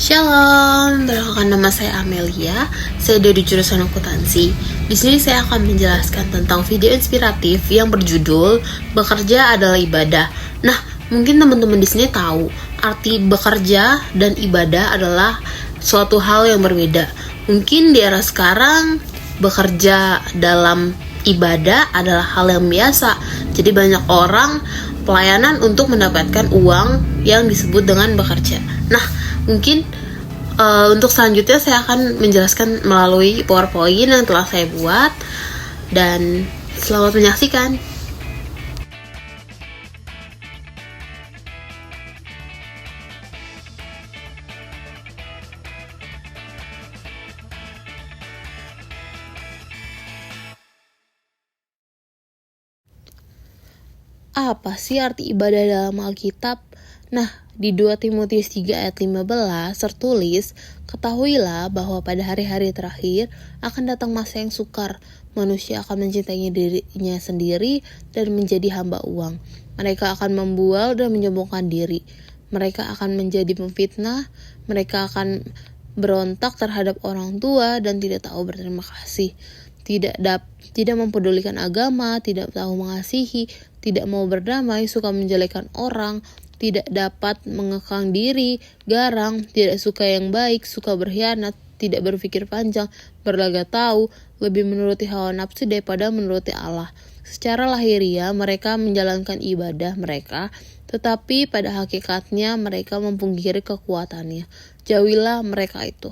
Shalom, perkenalkan nama saya Amelia. Saya dari jurusan akuntansi. Di sini saya akan menjelaskan tentang video inspiratif yang berjudul "Bekerja adalah Ibadah". Nah, mungkin teman-teman di sini tahu arti bekerja dan ibadah adalah suatu hal yang berbeda. Mungkin di era sekarang bekerja dalam ibadah adalah hal yang biasa. Jadi banyak orang pelayanan untuk mendapatkan uang yang disebut dengan bekerja. Nah, mungkin untuk selanjutnya saya akan menjelaskan melalui PowerPoint yang telah saya buat, dan selamat menyaksikan. Apa sih arti ibadah dalam Alkitab? Nah, di 2 Timotius 3 ayat 15 tertulis, "Ketahuilah bahwa pada hari-hari terakhir akan datang masa yang sukar. Manusia akan mencintai dirinya sendiri dan menjadi hamba uang. Mereka akan membual dan menyombongkan diri. Mereka akan menjadi pemfitnah. Mereka akan berontak terhadap orang tua dan tidak tahu berterima kasih. Tidak mempedulikan agama, tidak tahu mengasihi, tidak mau berdamai, suka menjelekkan orang, tidak dapat mengekang diri, garang, tidak suka yang baik, suka berkhianat, tidak berpikir panjang, berlagak tahu, lebih menuruti hawa nafsu daripada menuruti Allah. Secara lahiriah mereka menjalankan ibadah mereka, tetapi pada hakikatnya mereka memungkiri kekuatannya. Jauhilah mereka itu."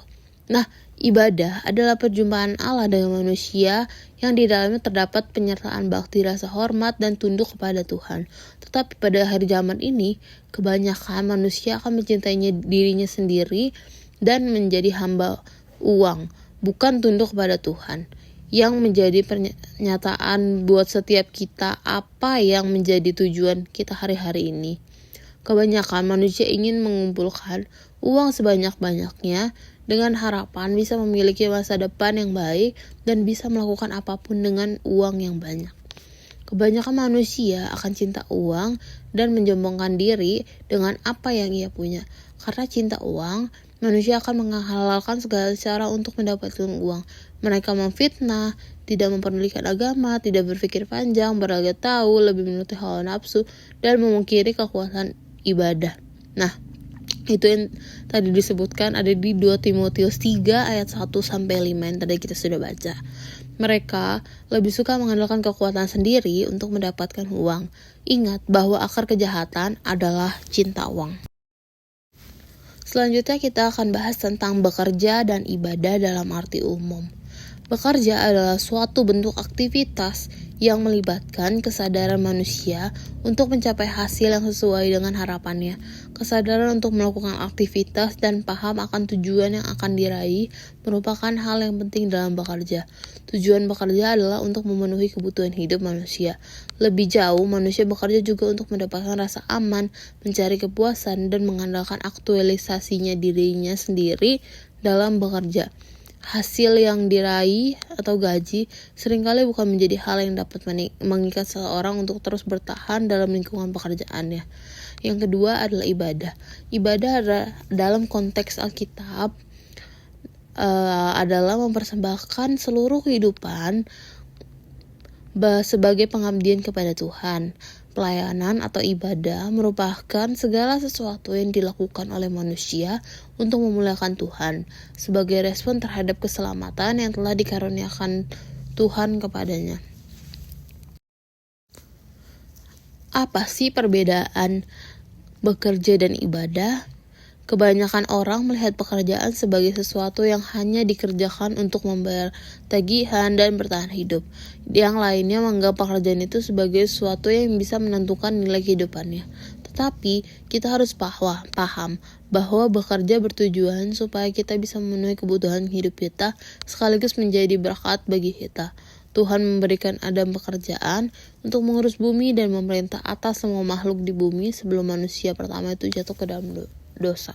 Nah, ibadah adalah perjumpaan Allah dengan manusia yang di dalamnya terdapat penyertaan bakti, rasa hormat, dan tunduk kepada Tuhan. Tetapi pada akhir zaman ini, kebanyakan manusia akan mencintainya dirinya sendiri dan menjadi hamba uang, bukan tunduk kepada Tuhan. Yang menjadi pernyataan buat setiap kita apa yang menjadi tujuan kita hari-hari ini. Kebanyakan manusia ingin mengumpulkan uang sebanyak-banyaknya dengan harapan bisa memiliki masa depan yang baik dan bisa melakukan apapun dengan uang yang banyak. Kebanyakan manusia akan cinta uang dan menyombongkan diri dengan apa yang ia punya. Karena cinta uang, manusia akan menghalalkan segala cara untuk mendapatkan uang. Mereka memfitnah, tidak mempedulikan agama, tidak berpikir panjang, berlagak tahu, lebih menuruti hawa nafsu, dan memungkiri kekuatan ibadah. Nah, itu yang tadi disebutkan ada di 2 Timotius 3 ayat 1-5 yang tadi kita sudah baca. Mereka lebih suka mengandalkan kekuatan sendiri untuk mendapatkan uang. Ingat bahwa akar kejahatan adalah cinta uang. Selanjutnya kita akan bahas tentang bekerja dan ibadah dalam arti umum. Bekerja adalah suatu bentuk aktivitas yang melibatkan kesadaran manusia untuk mencapai hasil yang sesuai dengan harapannya. Kesadaran untuk melakukan aktivitas dan paham akan tujuan yang akan diraih merupakan hal yang penting dalam bekerja. Tujuan bekerja adalah untuk memenuhi kebutuhan hidup manusia. Lebih jauh, manusia bekerja juga untuk mendapatkan rasa aman, mencari kepuasan, dan mengandalkan aktualisasinya dirinya sendiri dalam bekerja. Hasil yang diraih atau gaji seringkali bukan menjadi hal yang dapat mengikat seseorang untuk terus bertahan dalam lingkungan pekerjaannya. Yang kedua adalah ibadah. Ibadah adalah, dalam konteks Alkitab, adalah mempersembahkan seluruh kehidupan sebagai pengabdian kepada Tuhan. Pelayanan atau ibadah merupakan segala sesuatu yang dilakukan oleh manusia untuk memuliakan Tuhan sebagai respon terhadap keselamatan yang telah dikaruniakan Tuhan kepadanya. Apa sih perbedaan bekerja dan ibadah? Kebanyakan orang melihat pekerjaan sebagai sesuatu yang hanya dikerjakan untuk membayar tagihan dan bertahan hidup. Yang lainnya menganggap pekerjaan itu sebagai sesuatu yang bisa menentukan nilai kehidupannya. Tetapi kita harus paham bahwa bekerja bertujuan supaya kita bisa memenuhi kebutuhan hidup kita sekaligus menjadi berkat bagi kita. Tuhan memberikan Adam pekerjaan untuk mengurus bumi dan memerintah atas semua makhluk di bumi sebelum manusia pertama itu jatuh ke dalam dosa.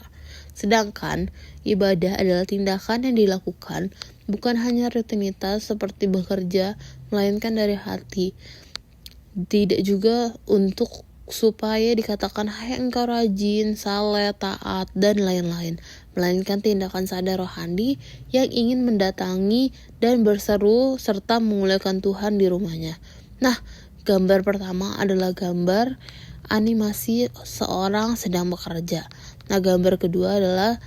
Sedangkan ibadah adalah tindakan yang dilakukan bukan hanya rutinitas seperti bekerja, melainkan dari hati. Tidak juga untuk supaya dikatakan hai engkau rajin, saleh, taat, dan lain-lain, melainkan tindakan sadar rohani yang ingin mendatangi dan berseru serta memuliakan Tuhan di rumahnya. Nah, gambar pertama adalah gambar animasi seorang sedang bekerja. Nah, gambar kedua adalah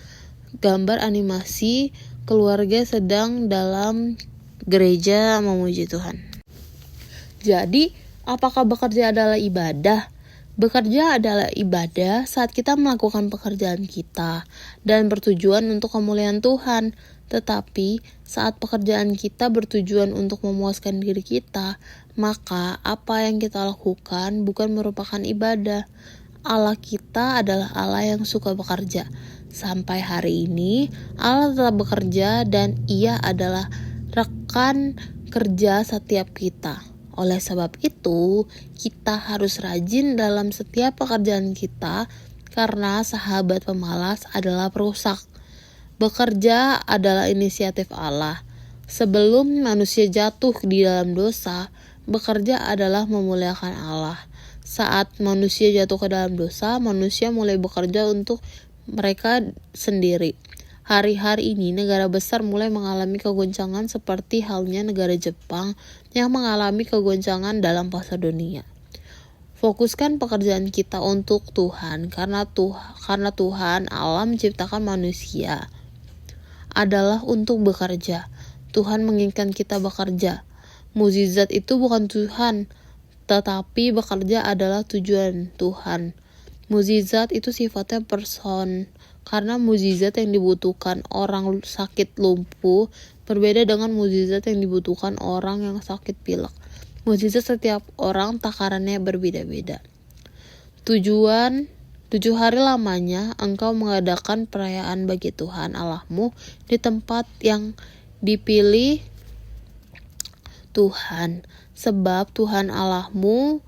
gambar animasi keluarga sedang dalam gereja memuji Tuhan. Jadi, apakah bekerja adalah ibadah? Bekerja adalah ibadah saat kita melakukan pekerjaan kita dan bertujuan untuk kemuliaan Tuhan. Tetapi saat pekerjaan kita bertujuan untuk memuaskan diri kita, maka apa yang kita lakukan bukan merupakan ibadah. Allah kita adalah Allah yang suka bekerja. Sampai hari ini Allah tetap bekerja dan Ia adalah rekan kerja setiap kita. Oleh sebab itu, kita harus rajin dalam setiap pekerjaan kita karena sahabat pemalas adalah perusak. Bekerja adalah inisiatif Allah. Sebelum manusia jatuh di dalam dosa, bekerja adalah memuliakan Allah. Saat manusia jatuh ke dalam dosa, manusia mulai bekerja untuk mereka sendiri. Hari-hari ini negara besar mulai mengalami kegoncangan seperti halnya negara Jepang yang mengalami kegoncangan dalam pasar dunia. Fokuskan pekerjaan kita untuk Tuhan karena Tuhan Allah menciptakan manusia adalah untuk bekerja. Tuhan menginginkan kita bekerja. Mukjizat itu bukan Tuhan, tetapi bekerja adalah tujuan Tuhan. Mukjizat itu sifatnya person. Karena mukjizat yang dibutuhkan orang sakit lumpuh berbeda dengan mukjizat yang dibutuhkan orang yang sakit pilek. Mukjizat setiap orang takarannya berbeda-beda. 7 hari lamanya engkau mengadakan perayaan bagi Tuhan Allahmu di tempat yang dipilih Tuhan. Sebab Tuhan Allahmu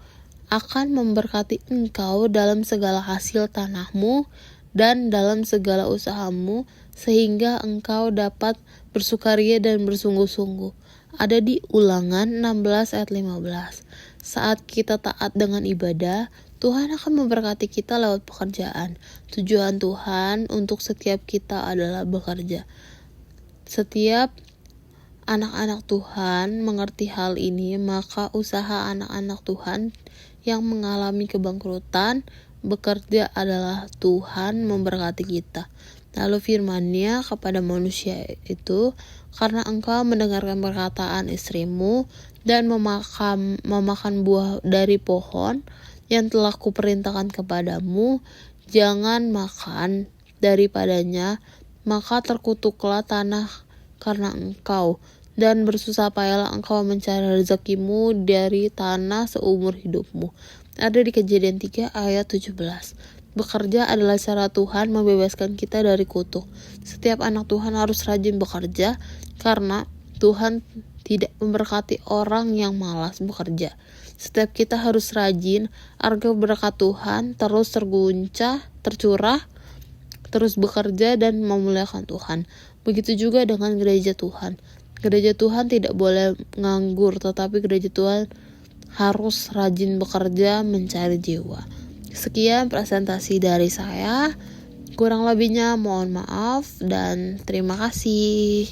akan memberkati engkau dalam segala hasil tanahmu dan dalam segala usahamu, sehingga engkau dapat bersukaria dan bersungguh-sungguh. Ada di Ulangan 16 ayat 15. Saat kita taat dengan ibadah, Tuhan akan memberkati kita lewat pekerjaan. Tujuan Tuhan untuk setiap kita adalah bekerja. Setiap anak-anak Tuhan mengerti hal ini, maka usaha anak-anak Tuhan yang mengalami kebangkrutan bekerja adalah Tuhan memberkati kita. Lalu firman-Nya kepada manusia itu, karena engkau mendengarkan perkataan istrimu dan memakan buah dari pohon yang telah kuperintahkan kepadamu, jangan makan daripadanya, maka terkutuklah tanah karena engkau, dan bersusah payahlah engkau mencari rezekimu dari tanah seumur hidupmu. Ada di Kejadian 3 ayat 17. Bekerja adalah cara Tuhan membebaskan kita dari kutuk. Setiap anak Tuhan harus rajin bekerja karena Tuhan tidak memberkati orang yang malas bekerja. Setiap kita harus rajin agar berkat Tuhan terus tercurah, terus bekerja dan memuliakan Tuhan. Begitu juga dengan gereja Tuhan. Gereja Tuhan tidak boleh nganggur, tetapi gereja Tuhan harus rajin bekerja mencari jiwa. Sekian presentasi dari saya. Kurang lebihnya mohon maaf dan terima kasih.